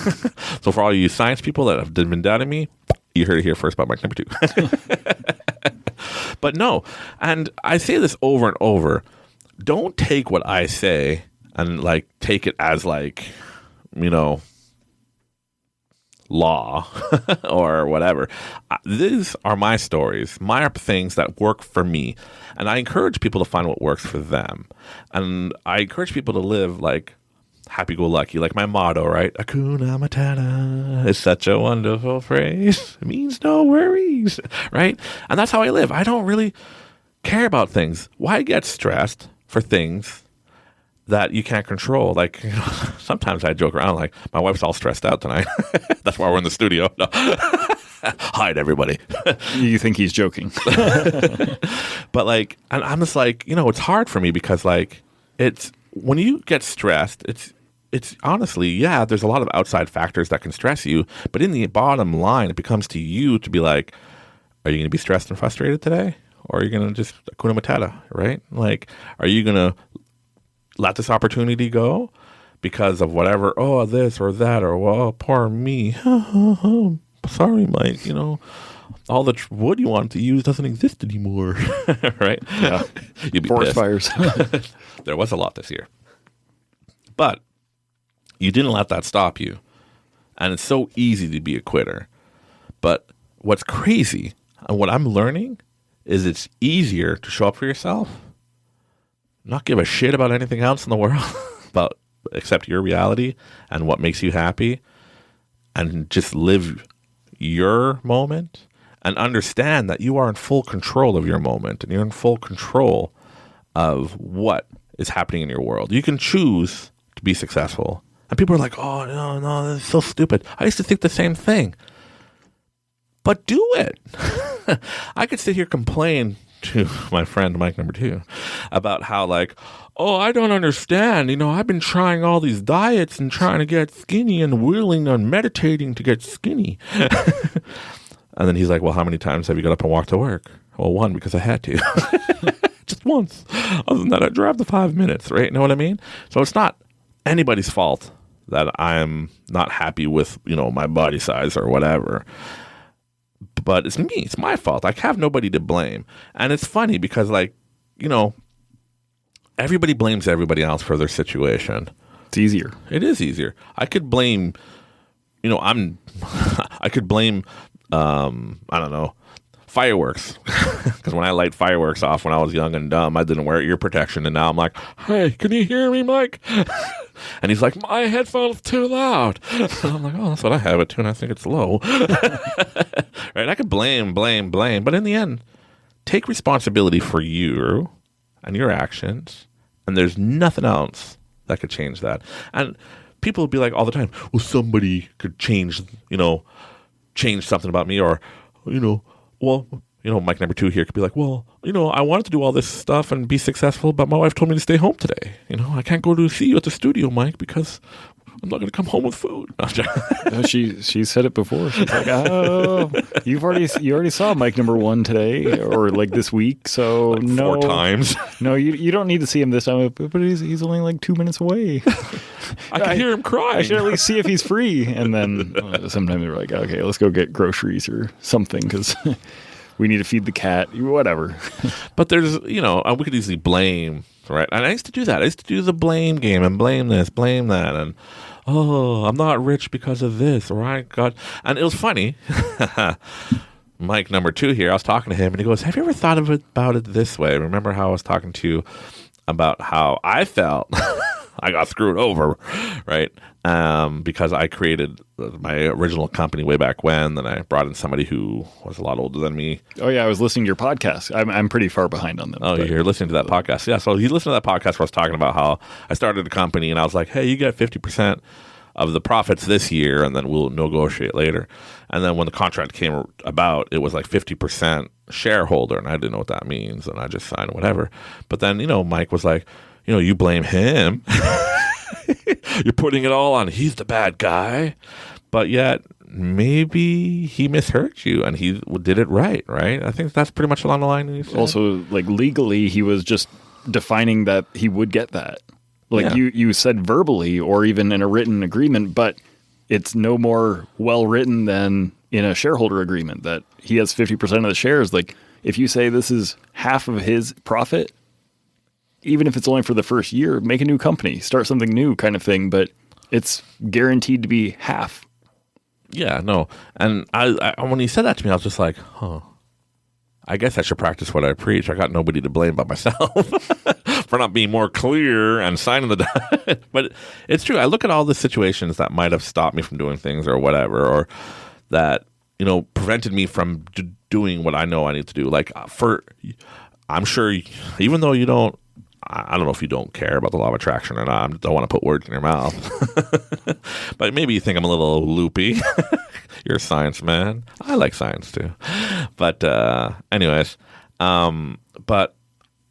So for all you science people that have been doubting me, you heard it here first about Mike number 2. But no, and I say this over and over, don't take what I say and like take it as like, you know, law or whatever. These are my stories, my things that work for me, and I encourage people to find what works for them. And I encourage people to live like happy-go-lucky, like my motto, right? Hakuna Matata is such a wonderful phrase. It means no worries, right? And that's how I live. I don't really care about things. Why get stressed for things that you can't control? Like, you know, sometimes I joke around like, my wife's all stressed out tonight. That's why we're in the studio. No. Hide, everybody. You think he's joking. But like, and I'm just like, you know, it's hard for me because like, it's, when you get stressed, it's honestly, yeah, there's a lot of outside factors that can stress you, but in the bottom line, it becomes to you to be like, are you going to be stressed and frustrated today? Or are you going to just Hakuna Matata, right? Like, are you going to let this opportunity go because of whatever, oh, this or that, or, well, poor me. Sorry, Mike, you know, all the wood you wanted to use doesn't exist anymore, right? Yeah. You'd be Forest pissed. fires. There was a lot this year. But you didn't let that stop you. And it's so easy to be a quitter. But what's crazy, and what I'm learning, is it's easier to show up for yourself, not give a shit about anything else in the world, about except your reality and what makes you happy, and just live your moment and understand that you are in full control of your moment and you're in full control of what is happening in your world. You can choose to be successful. And people are like, oh, no, this is so stupid. I used to think the same thing. But do it. I could sit here complain to my friend Mike number 2 about how like, oh, I don't understand. You know, I've been trying all these diets and trying to get skinny and willing and meditating to get skinny. And then he's like, well, how many times have you got up and walked to work? Well, one, because I had to. Just once. Other than that, I drive the 5 minutes, right? You know what I mean? So it's not anybody's fault that I'm not happy with, you know, my body size or whatever. But it's me. It's my fault. I have nobody to blame. And it's funny because, like, you know, everybody blames everybody else for their situation. It's easier. It is easier. I could blame, you know, I could blame, I don't know, fireworks. Because when I light fireworks off when I was young and dumb, I didn't wear ear protection. And now I'm like, hey, can you hear me, Mike? And he's like, my headphone's too loud. And I'm like, oh, that's what I have it to, and I think it's low. Right? I could blame. But in the end, take responsibility for you and your actions. And there's nothing else that could change that. And people will be like all the time, well, somebody could change something about me, or, Mike number 2 here could be like, well, I wanted to do all this stuff and be successful, but my wife told me to stay home today. I can't go to see you at the studio, Mike, because I'm not going to come home with food. No, she said it before. She's like, oh, you already saw Mike number 1 today, or like this week, so like no 4 times. No, you don't need to see him this time, but he's only like 2 minutes away. I can hear him crying. I should at least see if he's free. And then sometimes they're like, okay, let's go get groceries or something, because we need to feed the cat, whatever. But there's, we could easily blame, right? And I used to do that. I used to do the blame game and blame this, blame that, and I'm not rich because of this, right? God. And it was funny. Mike number 2 here, I was talking to him, and he goes, have you ever thought about it this way? Remember how I was talking to you about how I felt I got screwed over, right? Because I created my original company way back when. Then I brought in somebody who was a lot older than me. Oh yeah, I was listening to your podcast. I'm pretty far behind on them. Oh, you're listening to that podcast? Yeah. So he listened to that podcast where I was talking about how I started a company, and I was like, hey, you get 50% of the profits this year, and then we'll negotiate later. And then when the contract came about, it was like 50% shareholder, and I didn't know what that means, and I just signed whatever. But then, Mike was like, you blame him. You're putting it all on, he's the bad guy. But yet, maybe he misheard you and he did it right? I think that's pretty much along the line you said. Also, like legally, he was just defining that he would get that. Like you said verbally or even in a written agreement, but it's no more well-written than in a shareholder agreement that he has 50% of the shares. Like if you say this is half of his profit, even if it's only for the first year, make a new company, start something new kind of thing, but it's guaranteed to be half. Yeah, no. And I when he said that to me, I was just like, I guess I should practice what I preach. I got nobody to blame but myself for not being more clear and signing the dotted. But it's true. I look at all the situations that might have stopped me from doing things or whatever, or that, prevented me from doing what I know I need to do. Like I'm sure, even though you don't, I don't know if you don't care about the law of attraction or not. I don't want to put words in your mouth. But maybe you think I'm a little loopy. You're a science man. I like science too. But anyways, but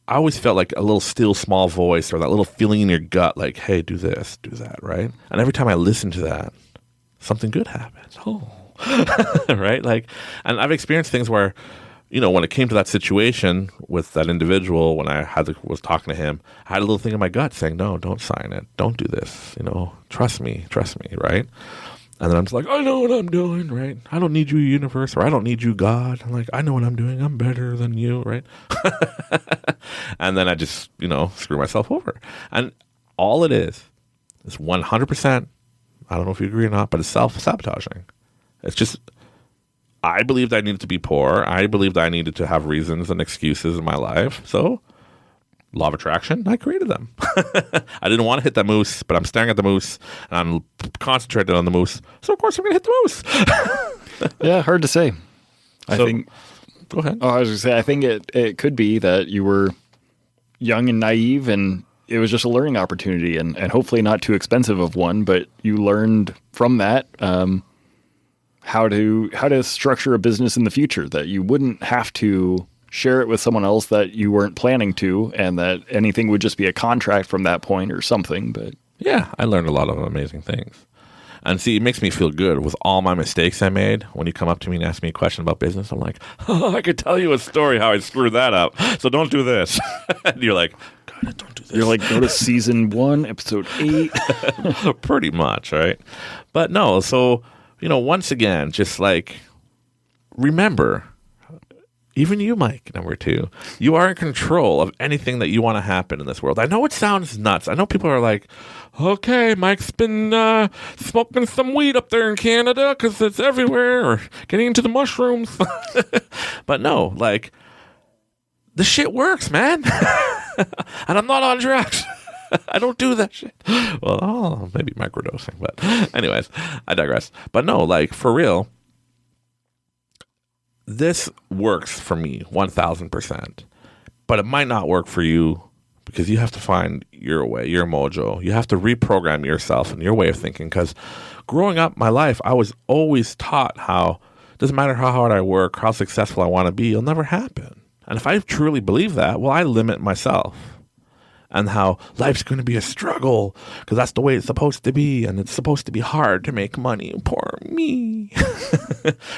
I always felt like a little still small voice or that little feeling in your gut like, hey, do this, do that, right? And every time I listen to that, something good happens. Oh. Right? Like, and I've experienced things where, when it came to that situation with that individual, when I was talking to him, I had a little thing in my gut saying, no, don't sign it. Don't do this. Trust me, right? And then I'm just like, I know what I'm doing, right? I don't need you, universe, or I don't need you, God. I'm like, I know what I'm doing. I'm better than you, right? And then I just, screw myself over. And all it is 100%, I don't know if you agree or not, but it's self-sabotaging. It's just, I believed I needed to be poor. I believed I needed to have reasons and excuses in my life. So, law of attraction, I created them. I didn't want to hit the moose, but I'm staring at the moose, and I'm concentrated on the moose. So, of course, I'm going to hit the moose. Yeah, hard to say. I think. Go ahead. Oh, I was going to say, I think it could be that you were young and naive, and it was just a learning opportunity, and hopefully not too expensive of one, but you learned from that how to structure a business in the future, that you wouldn't have to share it with someone else that you weren't planning to, and that anything would just be a contract from that point or something. But yeah, I learned a lot of amazing things. And see, it makes me feel good with all my mistakes I made. When you come up to me and ask me a question about business, I'm like, I could tell you a story how I screwed that up. So don't do this. And you're like, God, don't do this. You're like, go to season 1, episode 8. Pretty much, right? But no, so, once again, just like, remember, Even you, Mike, number 2. You are in control of anything that you want to happen in this world. I know it sounds nuts. I know people are like, okay, Mike's been smoking some weed up there in Canada because it's everywhere, or getting into the mushrooms. But no, like, the shit works, man. And I'm not on drugs. I don't do that shit. Well, maybe microdosing, but anyways, I digress. But no, like, for real, this works for me 1,000%, but it might not work for you because you have to find your way, your mojo. You have to reprogram yourself and your way of thinking, because growing up my life, I was always taught how it doesn't matter how hard I work, how successful I want to be, it'll never happen. And if I truly believe that, well, I limit myself. And how life's going to be a struggle because that's the way it's supposed to be, and it's supposed to be hard to make money. Poor me.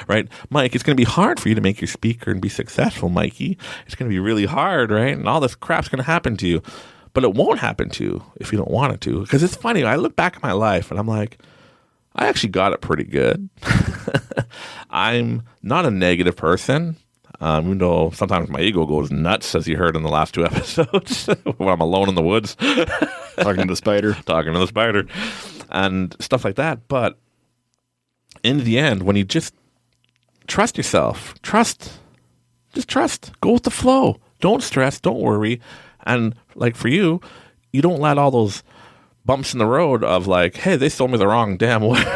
Right? Mike, it's going to be hard for you to make your speaker and be successful, Mikey. It's going to be really hard, right? And all this crap's going to happen to you. But it won't happen to you if you don't want it to. Because it's funny. I look back at my life and I'm like, I actually got it pretty good. I'm not a negative person. Even though sometimes my ego goes nuts, as you heard in the last 2 episodes, when I'm alone in the woods. Talking to the spider. Talking to the spider. And stuff like that. But in the end, when you just trust yourself, just trust. Go with the flow. Don't stress. Don't worry. And like for you, you don't let all those bumps in the road of like, hey, they sold me the wrong damn wood.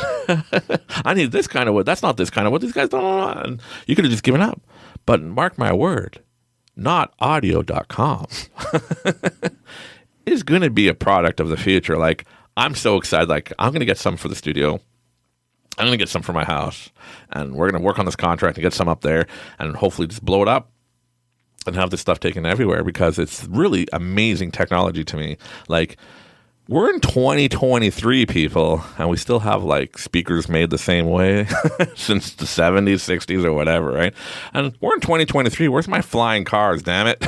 I need this kind of wood. That's not this kind of wood. These guys don't know. And you could have just given up. But mark my word, notaudio.com is going to be a product of the future. Like, I'm so excited. Like, I'm going to get some for the studio. I'm going to get some for my house. And we're going to work on this contract and get some up there and hopefully just blow it up and have this stuff taken everywhere, because it's really amazing technology to me. Like, we're in 2023, people, and we still have like speakers made the same way since the 70s, 60s, or whatever, right? And we're in 2023. Where's my flying cars, damn it?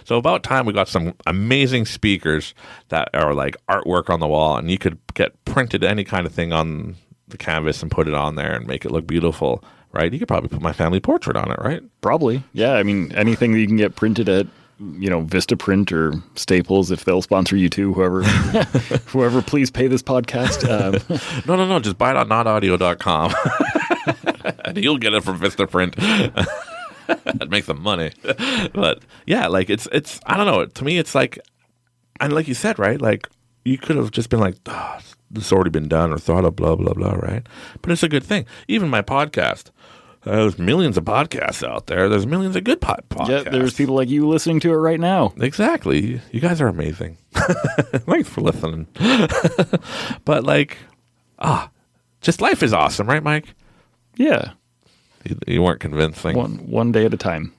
So about time we got some amazing speakers that are like artwork on the wall, and you could get printed any kind of thing on the canvas and put it on there and make it look beautiful, right? You could probably put my family portrait on it, right? Probably. Yeah, I mean, anything that you can get printed at, Vistaprint or Staples, if they'll sponsor you too, whoever, please pay this podcast. No, just buy it on notaudio.com. And you'll get it from Vistaprint. That makes them money. But yeah, like it's I don't know. To me, it's like, and like you said, right? Like you could have just been like, oh, this has already been done or thought of, blah, blah, blah, right? But it's a good thing. Even my podcast. There's millions of podcasts out there. There's millions of good podcasts. Yeah, there's people like you listening to it right now. Exactly. You guys are amazing. Thanks for listening. But like, just life is awesome, right, Mike? Yeah. You weren't convincing. One day at a time.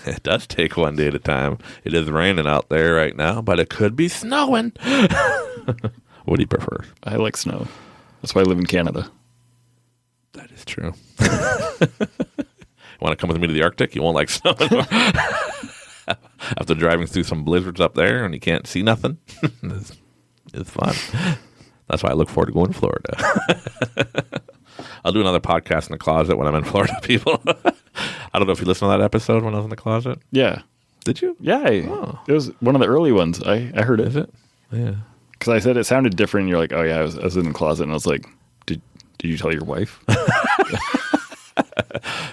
It does take one day at a time. It is raining out there right now, but it could be snowing. What do you prefer? I like snow. That's why I live in Canada. That is true. Want to come with me to the Arctic? You won't like snow anymore. After driving through some blizzards up there and you can't see nothing, it's fun. That's why I look forward to going to Florida. I'll do another podcast in the closet when I'm in Florida, people. I don't know if you listened to that episode when I was in the closet. Yeah. Did you? Yeah. It was one of the early ones. I heard it. Is it? Yeah. Because I said it sounded different. You're like, oh, yeah, I was in the closet. And I was like, did you tell your wife?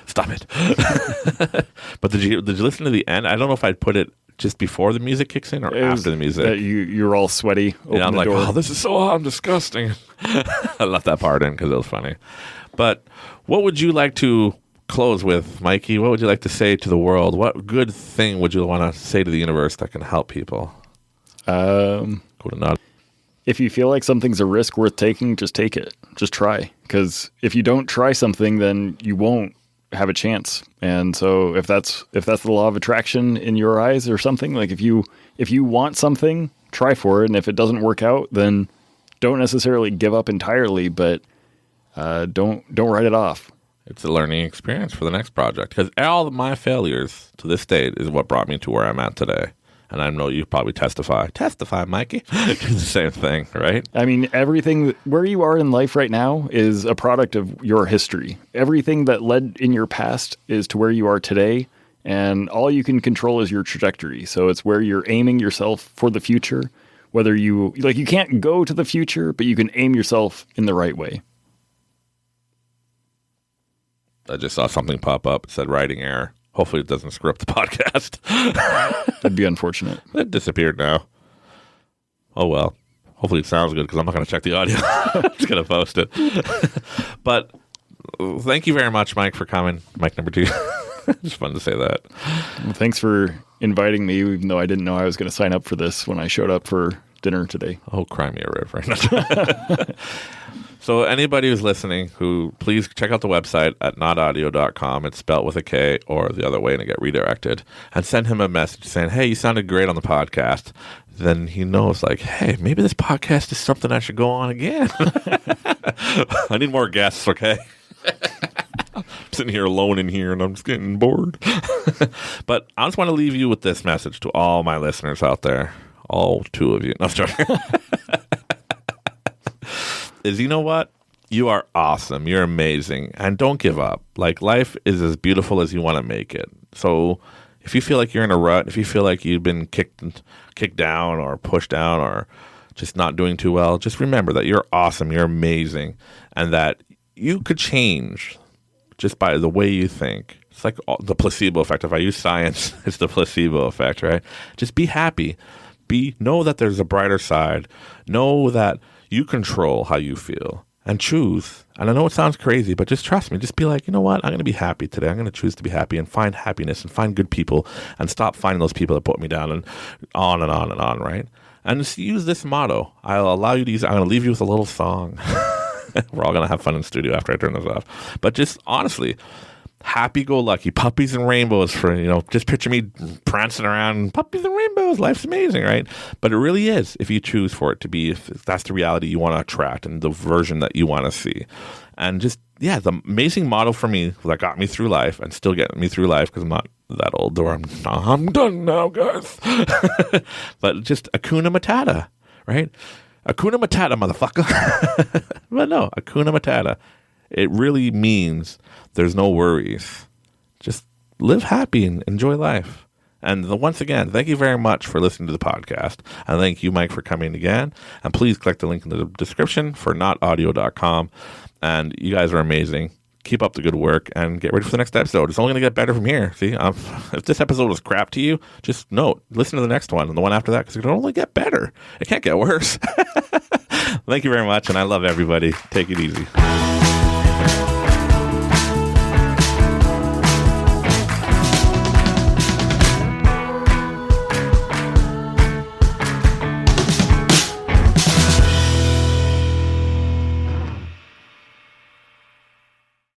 Stop it. But did you listen to the end? I don't know if I'd put it just before the music kicks in or after the music. You're all sweaty. Yeah, I'm like, oh, this is so hot and disgusting. I left that part in because it was funny. But what would you like to close with, Mikey? What would you like to say to the world? What good thing would you want to say to the universe that can help people? Go to nod. If you feel like something's a risk worth taking, just take it. Just try. Because if you don't try something, then you won't have a chance. And so if that's the law of attraction in your eyes or something, like if you want something, try for it. And if it doesn't work out, then don't necessarily give up entirely, but don't write it off. It's a learning experience for the next project. Because all of my failures to this date is what brought me to where I'm at today. And I know you probably testify, Mikey, do the same thing, right? I mean, everything where you are in life right now is a product of your history. Everything that led in your past is to where you are today. And all you can control is your trajectory. So it's where you're aiming yourself for the future. Whether you can't go to the future, but you can aim yourself in the right way. I just saw something pop up. It said writing error. Hopefully it doesn't screw up the podcast. That'd be unfortunate. It disappeared now. Oh, well. Hopefully it sounds good because I'm not going to check the audio. I'm just going to post it. But thank you very much, Mike, for coming. Mike number 2. Just fun to say that. Well, thanks for inviting me, even though I didn't know I was going to sign up for this when I showed up for dinner today. Oh, cry me a river. So anybody who's listening, please check out the website at notaudio.com. It's spelled with a K or the other way and get redirected. And send him a message saying, hey, you sounded great on the podcast. Then he knows, like, hey, maybe this podcast is something I should go on again. I need more guests, okay? I'm sitting here alone in here and I'm just getting bored. But I just want to leave you with this message to all my listeners out there. All 2 of you. No, I'm joking. You know what? You are awesome. You're amazing. And don't give up. Like, life is as beautiful as you want to make it. So if you feel like you're in a rut, if you feel like you've been kicked down or pushed down or just not doing too well, just remember that you're awesome. You're amazing. And that you could change just by the way you think. It's like the placebo effect. If I use science, it's the placebo effect, right? Just be happy. Know that there's a brighter side. Know that you control how you feel and choose. And I know it sounds crazy, but just trust me. Just be like, you know what? I'm going to be happy today. I'm going to choose to be happy and find happiness and find good people and stop finding those people that put me down and on and on and on, right? And just use this motto. I'm going to leave you with a little song. We're all going to have fun in the studio after I turn this off. But just honestly, happy-go-lucky, puppies and rainbows just picture me prancing around, puppies and rainbows, life's amazing, right? But it really is if you choose for it to be, if that's the reality you want to attract and the version that you want to see. And just, the amazing motto for me that got me through life and still getting me through life because I'm not that old, or I'm done now, guys. But just Hakuna Matata, right? Hakuna Matata, motherfucker. But no, Hakuna Matata. It really means there's no worries. Just live happy and enjoy life. And once again, thank you very much for listening to the podcast. And thank you, Mike, for coming again. And please click the link in the description for notaudio.com. And you guys are amazing. Keep up the good work and get ready for the next episode. It's only going to get better from here. See, if this episode was crap to you, just listen to the next one and the one after that because it can only get better. It can't get worse. Thank you very much. And I love everybody. Take it easy.